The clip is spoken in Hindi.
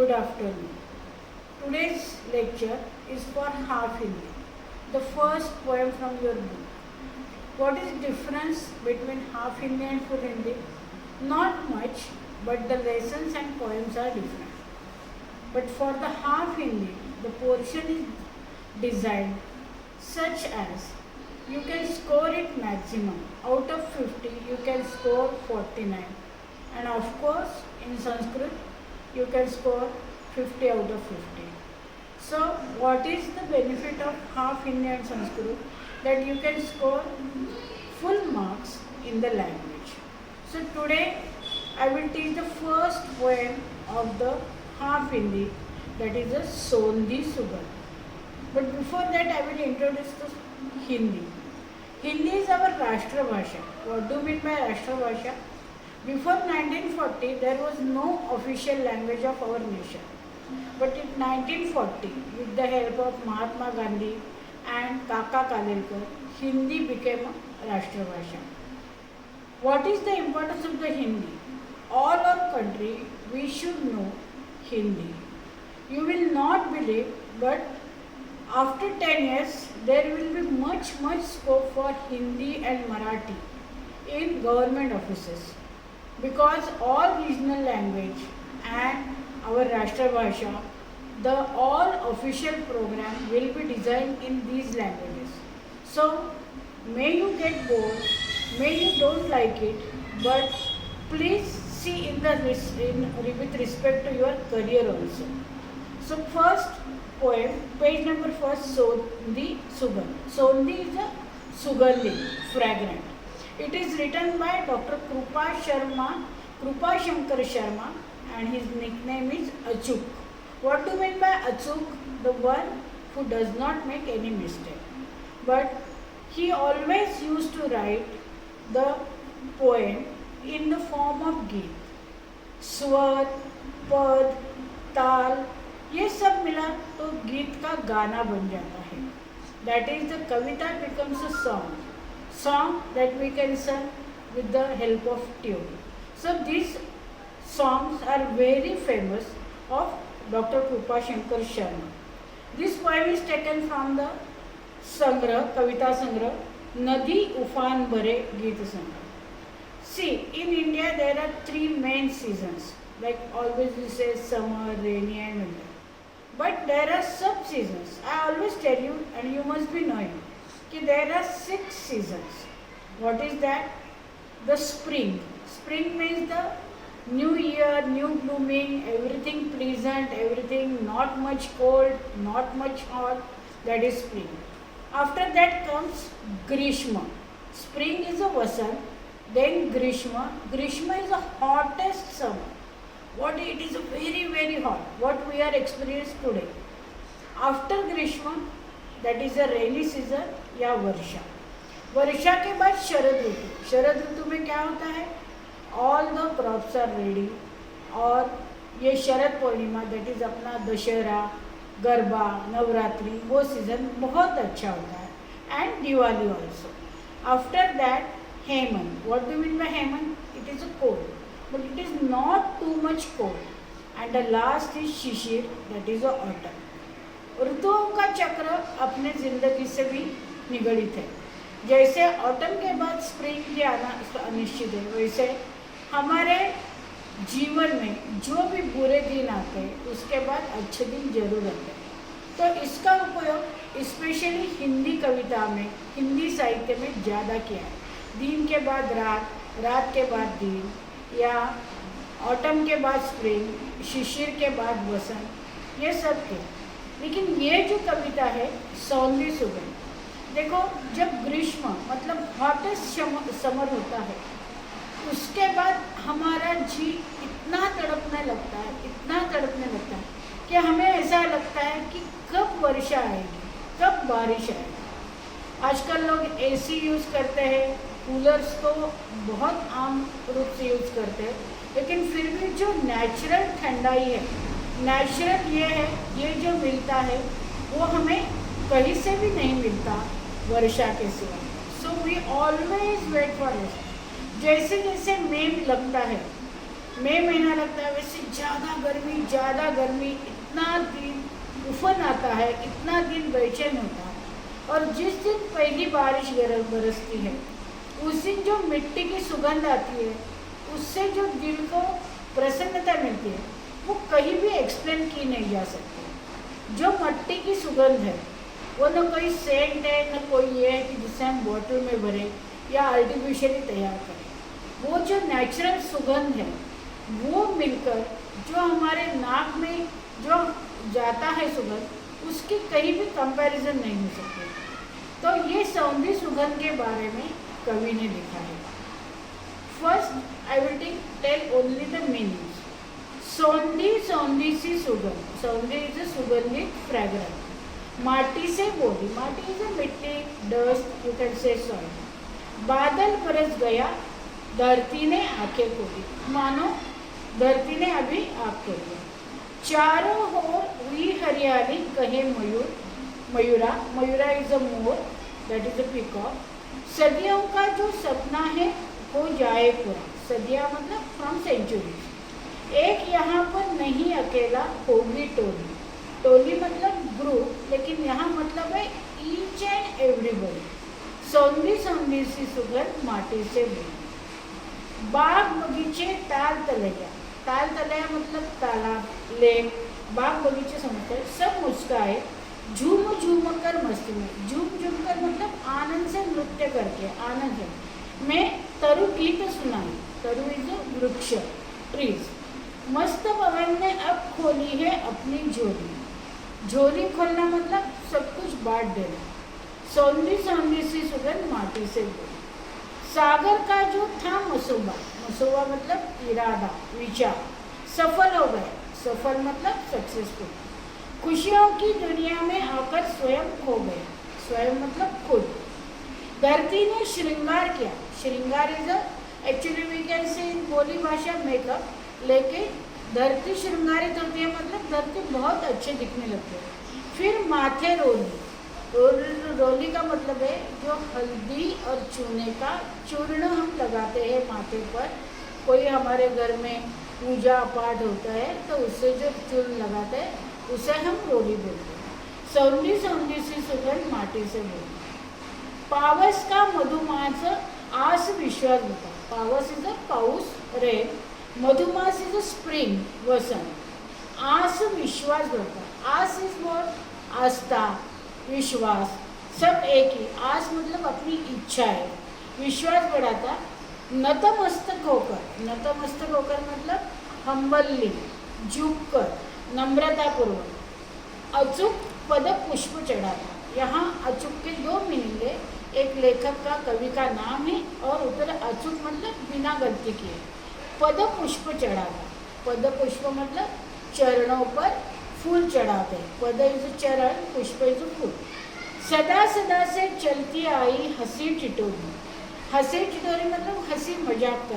Good afternoon. Today's lecture is for half Hindi, the first poem from your book. What is the difference between half Hindi and full Hindi? Not much, but the lessons and poems are different. But for the half Hindi, the portion is designed such as you can score it maximum. Out of 50, you can score 49. And of course, in Sanskrit, you can score 50 out of 50. So, what is the benefit of half Hindi and Sanskrit? That you can score full marks in the language. So, today I will teach the first poem of the half Hindi, that is a Sondhi Sugar. But before that, I will introduce the Hindi. Hindi is our Rashtra Bhasha. What do you mean by Rashtra Bhasha? Before 1940, there was no official language of our nation. But in 1940, with the help of Mahatma Gandhi and Kaka Kalelkar, Hindi became a Rashtra Bhasha. What is the importance of the Hindi? All our country, we should know Hindi. You will not believe, but after 10 years, there will be much scope for Hindi and Marathi in government offices. Because all regional language and our Rashtra Bhasha, the all official program will be designed in these languages. So, may you get bored, may you don't like it, but please see with respect to your career also. So, first poem, page number first, Sondhi Sugar. Sondhi is a sugarly, fragrant. It is written by Dr. Krupa Shankar Sharma, and his nickname is Achuk. What do you mean by Achuk? The one who does not make any mistake. But he always used to write the poem in the form of Geet. स्वर, पद, ताल, ये सब मिला तो गीत का गाना बन जाता है. That is, the kavita becomes a song that we can sing with the help of tune. So these songs are very famous of Dr. Krupa Shankar Sharma. This poem is taken from the Sangrah, Kavita Sangrah, Nadi Ufan Bhare Geet Sangrah. See, in India there are three main seasons, like always we say summer, rainy and winter. But there are sub-seasons. I always tell you, and you must be knowing, that there are 6 seasons. What is that? The spring. Spring means the new year, new blooming, everything pleasant, everything not much cold, not much hot. That is spring. After that comes Grishma. Spring is a Vasant. Then Grishma. Grishma is the hottest summer. It is very hot. What we are experiencing today. After Grishma, that is a rainy season या वर्षा. वर्षा के बाद शरद ऋतु. शरद ऋतु में क्या होता है? All the crops are ready. और ये शरद पूर्णिमा, that is अपना दशहरा, गरबा, नवरात्रि, वो सीजन बहुत अच्छा होता है. And Diwali also. After that, Hemant. What do you mean by Hemant? It is a cold. But it is not too much cold. And the last is Shishir, that is a autumn. ऋतुओं का चक्र अपने जिंदगी से भी निगड़ित है. जैसे ऑटम के बाद स्प्रिंग की आना अनिश्चित है, वैसे हमारे जीवन में जो भी बुरे दिन आते हैं उसके बाद अच्छे दिन जरूर आते हैं. तो इसका उपयोग स्पेशली हिंदी कविता में, हिंदी साहित्य में ज़्यादा किया है. दिन के बाद रात, रात के बाद दिन, या ऑटम के बाद स्प्रिंग, शिशिर के बाद वसंत, ये सब के. लेकिन ये जो कविता है सौंधी सुगंध, देखो जब ग्रीष्म मतलब हॉटेस्ट समर होता है, उसके बाद हमारा जी इतना तड़पने लगता है कि हमें ऐसा लगता है कि कब वर्षा आएगी, कब बारिश आएगी. आजकल लोग एसी यूज़ करते हैं, कूलर्स तो बहुत आम रूप से यूज़ करते हैं, लेकिन फिर भी जो नेचुरल ठंडाई है, नेचुरल ये है, ये जो मिलता है वो हमें कहीं से भी नहीं मिलता वर्षा के सिवा. So we always wait for this. जैसे जैसे मई लगता है, मई महीना लगता है, वैसे ज़्यादा गर्मी, इतना दिन उफन आता है, इतना दिन बेचैन होता है। और जिस दिन पहली बारिश बरसती है, उस दिन जो मिट्टी की सुगंध आती है, उससे जो दिल को प्रसन्नता मिलती है, वो कहीं भी एक्सप्लेन की नहीं जा सकती। जो मिट्टी की सुगंध है, वो न कोई सेंट है, न कोई ये है कि जिससे हम बॉटल में भरें या आर्टिफिशियली तैयार करें। वो जो नेचुरल सुगंध है, वो मिलकर जो हमारे नाक में जो जाता है सुगंध, उसकी कहीं भी कंपैरिजन नहीं हो सकती। तो ये सौंधी सुगंध के बारे में कवि ने लिखा है। First I will tell only the meanings. सौंधी, सौंधी सी सुगंध। सौंधी इज अ सुगंधित फ्रेग्रेंस। माटी से बोली, माटी इज अ मिट्टी, dust, you can say soil. बादल बरस गया, धरती ने आंखें खोली, मानो धरती ने अभी आँख खोली। चारों ओर हुई हरियाली, कहे मयूर, मयूरा, मयूरा इज अ मोर, दैट इज अ पीकॉक। सदियों का जो सपना है हो जाए पूरा। सदियाँ मतलब फ्रॉम सेंचुरीज। एक यहाँ पर नहीं अकेला, होगी टोली। टोली मतलब ग्रुप, लेकिन यहाँ मतलब है ईच एंड एवरीबडी। सौंधी सौंधी सी सुगंध माटी से बनी। बाग बगीचे ताल तलैया, ताल तलैया मतलब तालाब, लेक, बाग बगीचे समझते हैं। सब मुस्काए, झूम झूम कर मस्ती में। झूम झूम कर मतलब आनंद से नृत्य करके, आनंद है। मैं तरु गीत सुनाई, तरु इज वृक्ष, ट्रीज। मस्त पवन ने अब खोली है अपनी झोली। झोली खोलना मतलब सब कुछ बांट देना। सौंधी सौंधी सी सुगंध माटी से बोली। सागर का जो था मसूबा, मसूबा मतलब इरादा, विचार, सफल हो गया। सफल मतलब सक्सेसफुल। खुशियों की दुनिया में आकर स्वयं खो गया। स्वयं मतलब खुद। धरती ने श्रृंगार किया। श्रृंगार is actually we can say इन बोली भाषा मेकअप, लेकिन धरती श्रृंगारित होती है मतलब धरती बहुत अच्छे दिखने लगती है। फिर माथे रोली। रोली का मतलब है जो हल्दी और चूने का चूर्ण हम लगाते हैं माथे पर। कोई हमारे घर में पूजा पाठ होता है तो उससे जो चूर्ण लगाते हैं उसे हम रोली बोलते हैं। सौंधी सौंधी सी सुगंध माटी से बोली। पावस का मधुमास आस विश्वास होता। पावस इज अ पाऊस, rain. Madhumas is a spring, वसंत। आस विश्वास बढ़ता। आस इज वॉट, आस्था, विश्वास, सब एक ही। आस मतलब अपनी इच्छा है, विश्वास बढ़ाता। नतमस्तक होकर, नतमस्तक होकर मतलब हम्बली, झुककर, नम्रतापूर्वक। अचूक पद पुष्प चढ़ाता। यहाँ अचूक के दो मीनिंग है। एक लेखक का, कवि का नाम है, और उधर अचूक मतलब बिना गलती किए। पद पुष्प चढ़ाता। पद पुष्प मतलब चरणों पर फूल चढ़ाते हैं। पद इज चरण, पुष्प इज फूल। सदा सदा से चलती आई हंसी टिटोरी। हंसी टिटोरी मतलब हंसी मजाक कर